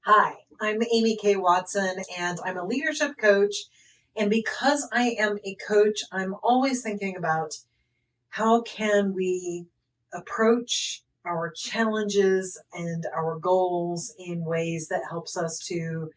Hi, I'm Amy K. Watson, and I'm a leadership coach. And because I am a coach, I'm always thinking about how can we approach our challenges and our goals in ways that helps us to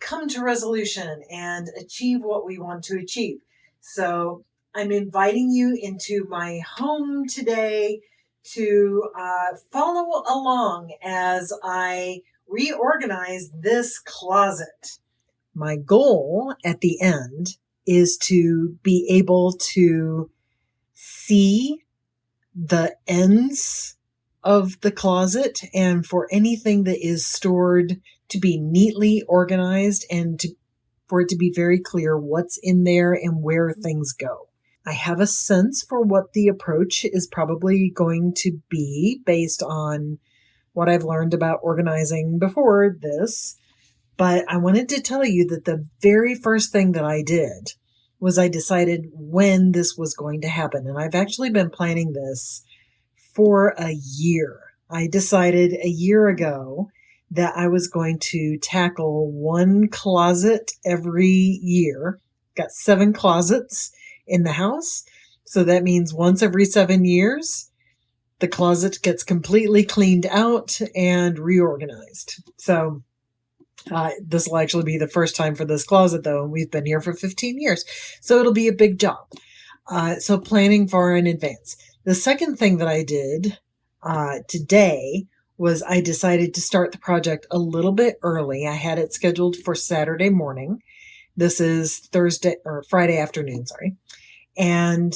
come to resolution and achieve what we want to achieve. So I'm inviting you into my home today to follow along as I reorganize this closet. My goal at the end is to be able to see the ends of the closet and for anything that is stored to be neatly organized and for it to be very clear what's in there and where things go. I have a sense for what the approach is probably going to be based on what I've learned about organizing before this, but I wanted to tell you that the very first thing that I did was I decided when this was going to happen. And I've actually been planning this for a year. I decided a year ago that I was going to tackle one closet every year. Got 7 closets in the house. So that means once every 7 years, the closet gets completely cleaned out and reorganized. So this will actually be the first time for this closet, though, and we've been here for 15 years. So it'll be a big job. So planning far in advance. The second thing that I did today was I decided to start the project a little bit early. I had it scheduled for Saturday morning. This is Friday afternoon, sorry. And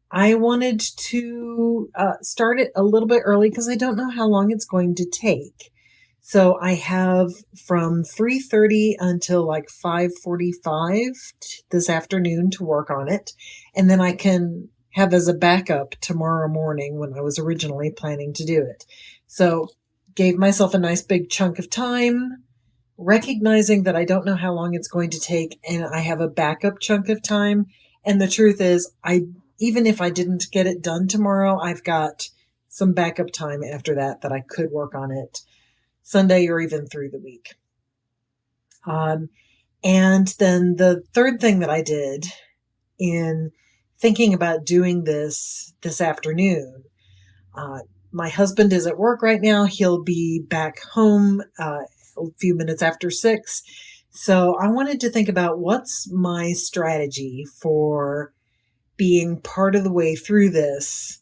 I wanted to start it a little bit early because I don't know how long it's going to take. So I have from 3:30 until like 5:45 this afternoon to work on it. And then I can have as a backup tomorrow morning when I was originally planning to do it. So gave myself a nice big chunk of time, recognizing that I don't know how long it's going to take and I have a backup chunk of time. And the truth is, even if I didn't get it done tomorrow, I've got some backup time after that I could work on it Sunday or even through the week. And then the third thing that I did in thinking about doing this afternoon, my husband is at work right now. He'll be back home a few minutes after 6. So I wanted to think about what's my strategy for being part of the way through this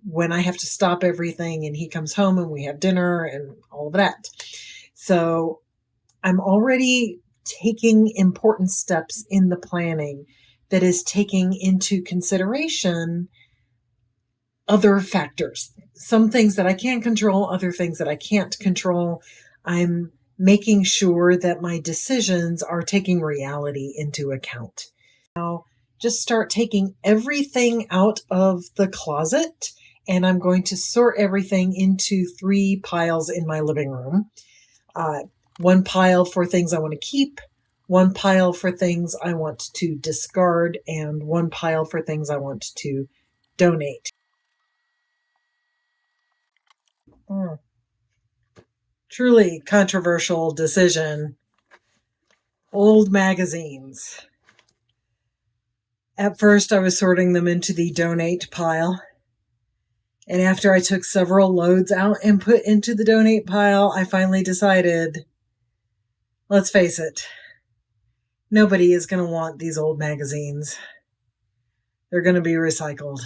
when I have to stop everything and he comes home and we have dinner and all of that. So I'm already taking important steps in the planning that is taking into consideration other factors. Some things that I can control, other things that I can't control. I'm making sure that my decisions are taking reality into account. Now, just start taking everything out of the closet, and I'm going to sort everything into 3 piles in my living room. One pile for things I want to keep, one pile for things I want to discard, and one pile for things I want to donate. Truly controversial decision. Old magazines. At first, I was sorting them into the donate pile. And after I took several loads out and put into the donate pile, I finally decided, let's face it, nobody is going to want these old magazines. They're going to be recycled.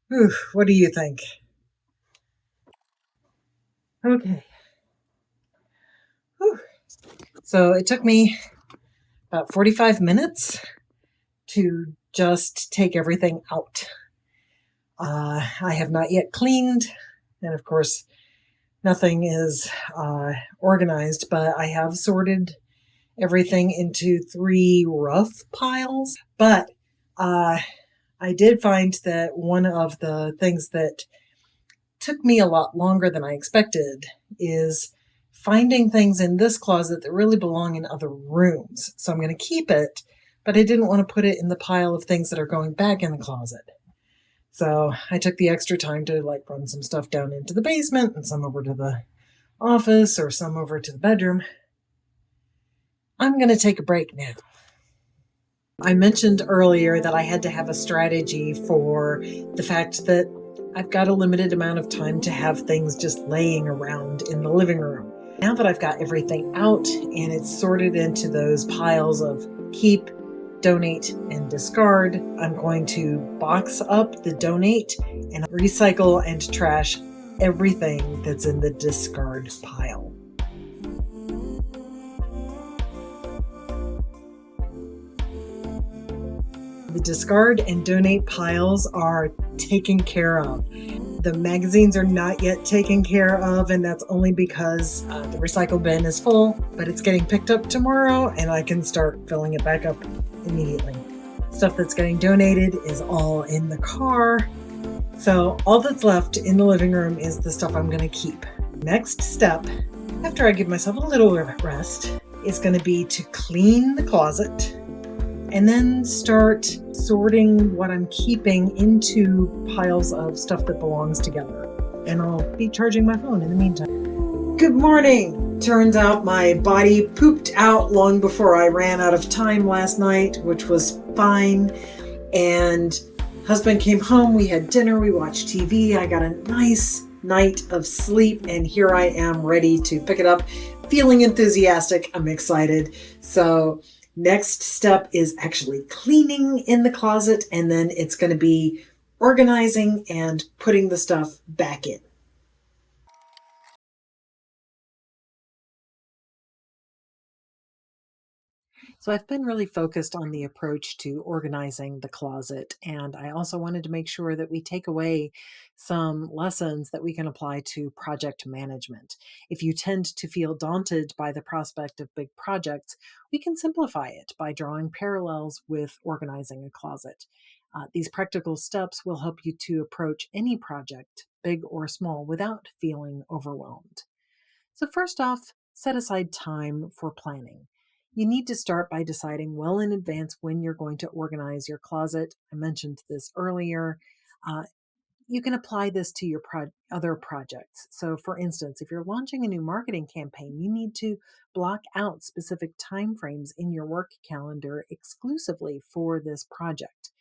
Whew, what do you think? Okay. Whew. So it took me about 45 minutes to just take everything out. I have not yet cleaned, and of course, nothing is organized, but I have sorted everything into 3 rough piles. But I did find that one of the things that took me a lot longer than I expected is finding things in this closet that really belong in other rooms. So I'm going to keep it, but I didn't want to put it in the pile of things that are going back in the closet. So I took the extra time to run some stuff down into the basement and some over to the office or some over to the bedroom. I'm going to take a break now. I mentioned earlier that I had to have a strategy for the fact that I've got a limited amount of time to have things just laying around in the living room. Now that I've got everything out and it's sorted into those piles of keep, donate, and discard, I'm going to box up the donate and recycle and trash everything that's in the discard pile. The discard and donate piles are taken care of. The magazines are not yet taken care of, and that's only because the recycle bin is full, but it's getting picked up tomorrow, and I can start filling it back up immediately. Stuff that's getting donated is all in the car. So all that's left in the living room is the stuff I'm going to keep. Next step, after I give myself a little rest, is going to be to clean the closet and then start sorting what I'm keeping into piles of stuff that belongs together. And I'll be charging my phone in the meantime. Good morning! Turns out my body pooped out long before I ran out of time last night, which was fine. And husband came home, we had dinner, we watched TV, I got a nice night of sleep, and here I am ready to pick it up, feeling enthusiastic. I'm excited. So next step is actually cleaning in the closet, and then it's going to be organizing and putting the stuff back in. So I've been really focused on the approach to organizing the closet, and I also wanted to make sure that we take away some lessons that we can apply to project management. If you tend to feel daunted by the prospect of big projects, we can simplify it by drawing parallels with organizing a closet. These practical steps will help you to approach any project, big or small, without feeling overwhelmed. So, first off, set aside time for planning. You need to start by deciding well in advance when you're going to organize your closet. I mentioned this earlier. Uh, you can apply this to your other projects. So, for instance, if you're launching a new marketing campaign, you need to block out specific timeframes in your work calendar exclusively for this project.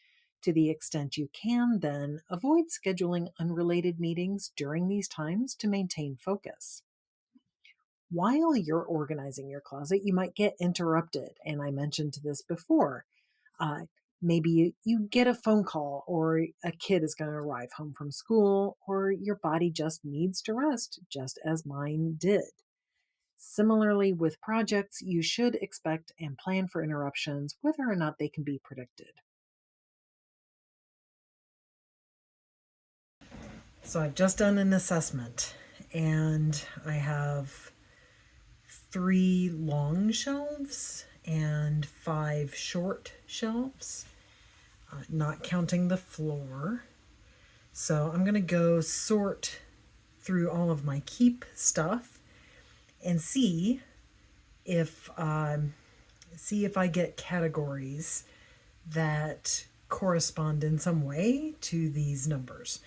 To the extent you can, then avoid scheduling unrelated meetings during these times to maintain focus. While you're organizing your closet, you might get interrupted. And I mentioned this before. Uh, Maybe you get a phone call, or a kid is going to arrive home from school, or your body just needs to rest, just as mine did. Similarly, with projects, you should expect and plan for interruptions, whether or not they can be predicted. So I've just done an assessment, and I have 3 long shelves and 5 short shelves, not counting the floor. So I'm going to go sort through all of my keep stuff and if see if I get categories that correspond in some way to these numbers.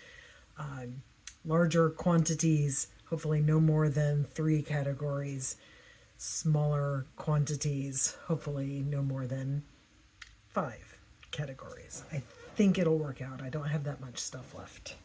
Larger quantities, hopefully no more than 3 categories. Smaller quantities, hopefully no more than 5 categories. I think it'll work out. I don't have that much stuff left.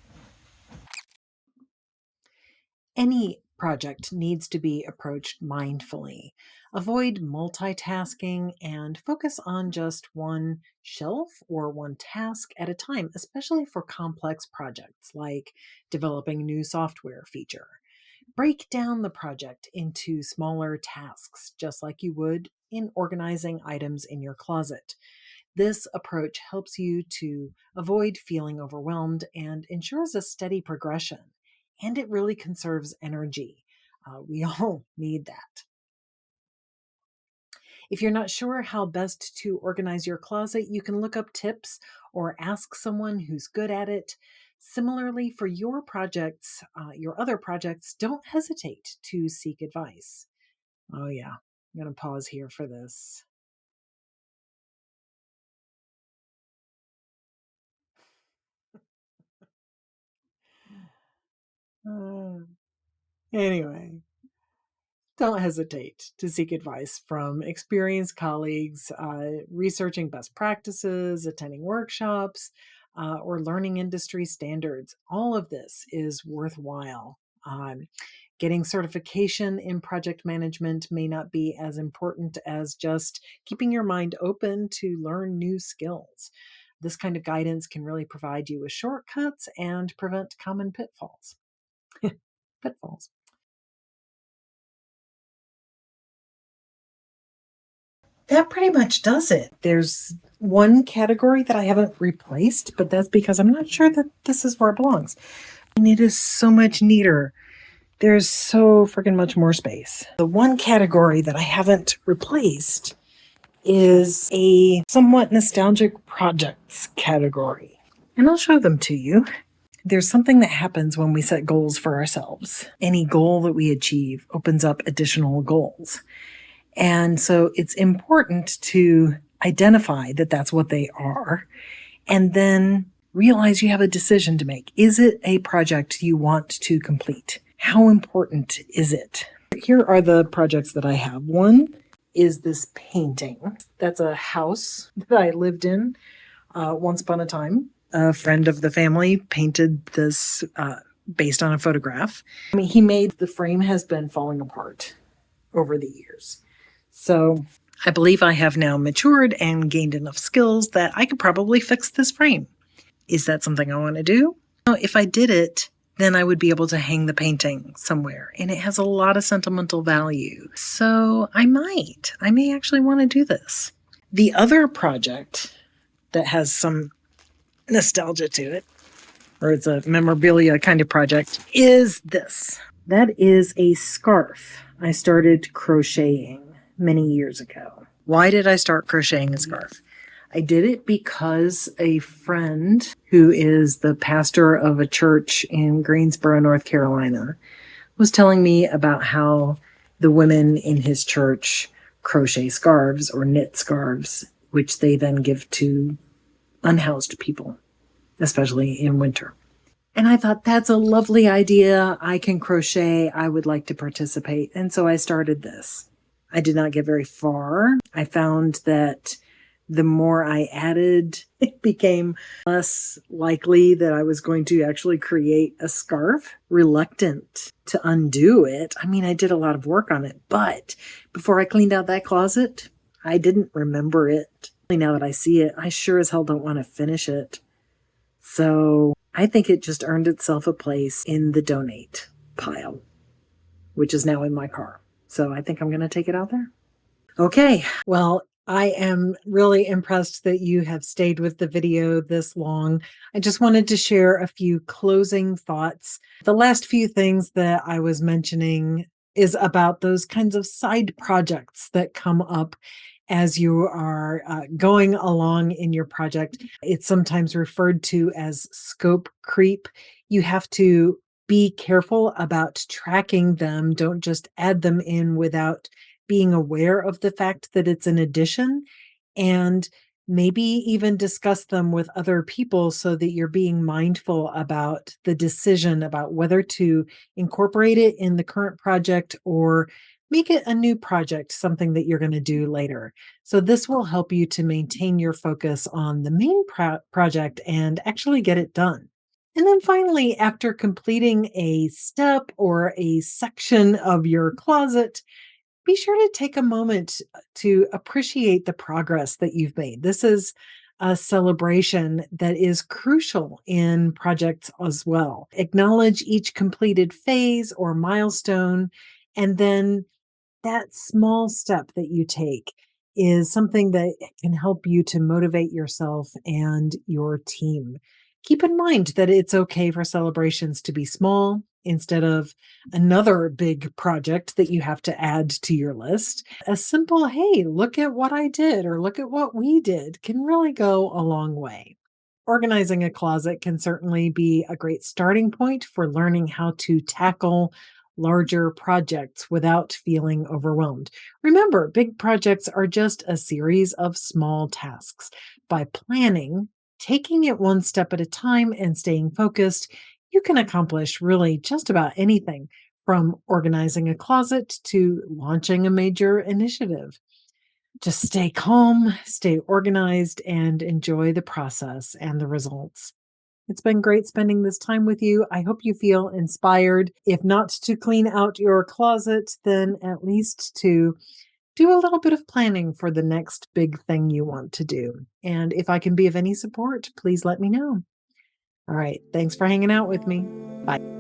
Any project needs to be approached mindfully. Avoid multitasking and focus on just one shelf or one task at a time, especially for complex projects like developing a new software feature. Break down the project into smaller tasks, just like you would in organizing items in your closet. This approach helps you to avoid feeling overwhelmed and ensures a steady progression. And it really conserves energy. We all need that. If you're not sure how best to organize your closet, you can look up tips or ask someone who's good at it. Similarly, for your projects, your other projects, don't hesitate to seek advice. Oh, yeah, I'm going to pause here for this. Uh, anyway, Don't hesitate to seek advice from experienced colleagues, researching best practices, attending workshops, or learning industry standards. All of this is worthwhile. Getting certification in project management may not be as important as just keeping your mind open to learn new skills. This kind of guidance can really provide you with shortcuts and prevent common pitfalls. Pitfalls. That pretty much does it. There's one category that I haven't replaced, but that's because I'm not sure that this is where it belongs. And it is so much neater. There's so freaking much more space. The one category that I haven't replaced is a somewhat nostalgic projects category. And I'll show them to you. There's something that happens when we set goals for ourselves. Any goal that we achieve opens up additional goals. And so it's important to identify that that's what they are and then realize you have a decision to make. Is it a project you want to complete? How important is it? Here are the projects that I have. One is this painting. That's a house that I lived in once upon a time. A friend of the family painted this based on a photograph. He made the frame has been falling apart over the years. So I believe I have now matured and gained enough skills that I could probably fix this frame. Is that something I want to do? If I did it, then I would be able to hang the painting somewhere. And it has a lot of sentimental value. So I may actually want to do this. The other project that has some nostalgia to it, or it's a memorabilia kind of project, is this. That is a scarf I started crocheting many years ago. Why did I start crocheting a scarf? I did it because a friend who is the pastor of a church in Greensboro, North Carolina, was telling me about how the women in his church crochet scarves or knit scarves, which they then give to unhoused people, especially in winter. And I thought, that's a lovely idea. I can crochet. I would like to participate. And so I started this. I did not get very far. I found that the more I added, it became less likely that I was going to actually create a scarf. Reluctant to undo it. I did a lot of work on it, but before I cleaned out that closet, I didn't remember it. Now that I see it, I sure as hell don't want to finish it. So I think it just earned itself a place in the donate pile, which is now in my car. So I think I'm going to take it out there. Okay. Well, I am really impressed that you have stayed with the video this long. I just wanted to share a few closing thoughts. The last few things that I was mentioning is about those kinds of side projects that come up as you are going along in your project. It's sometimes referred to as scope creep. You have to be careful about tracking them. Don't just add them in without being aware of the fact that it's an addition, and maybe even discuss them with other people so that you're being mindful about the decision about whether to incorporate it in the current project or make it a new project, something that you're going to do later. So this will help you to maintain your focus on the main project and actually get it done. And then finally, after completing a step or a section of your closet, be sure to take a moment to appreciate the progress that you've made. This is a celebration that is crucial in projects as well. Acknowledge each completed phase or milestone, and then that small step that you take is something that can help you to motivate yourself and your team. Keep in mind that it's okay for celebrations to be small instead of another big project that you have to add to your list. A simple, hey, look at what I did or look at what we did can really go a long way. Organizing a closet can certainly be a great starting point for learning how to tackle larger projects without feeling overwhelmed. Remember, big projects are just a series of small tasks. By planning, taking it one step at a time, and staying focused, you can accomplish really just about anything, from organizing a closet to launching a major initiative. Just stay calm, stay organized, and enjoy the process and the results. It's been great spending this time with you. I hope you feel inspired, if not to clean out your closet, then at least to do a little bit of planning for the next big thing you want to do. And if I can be of any support, please let me know. All right. Thanks for hanging out with me. Bye.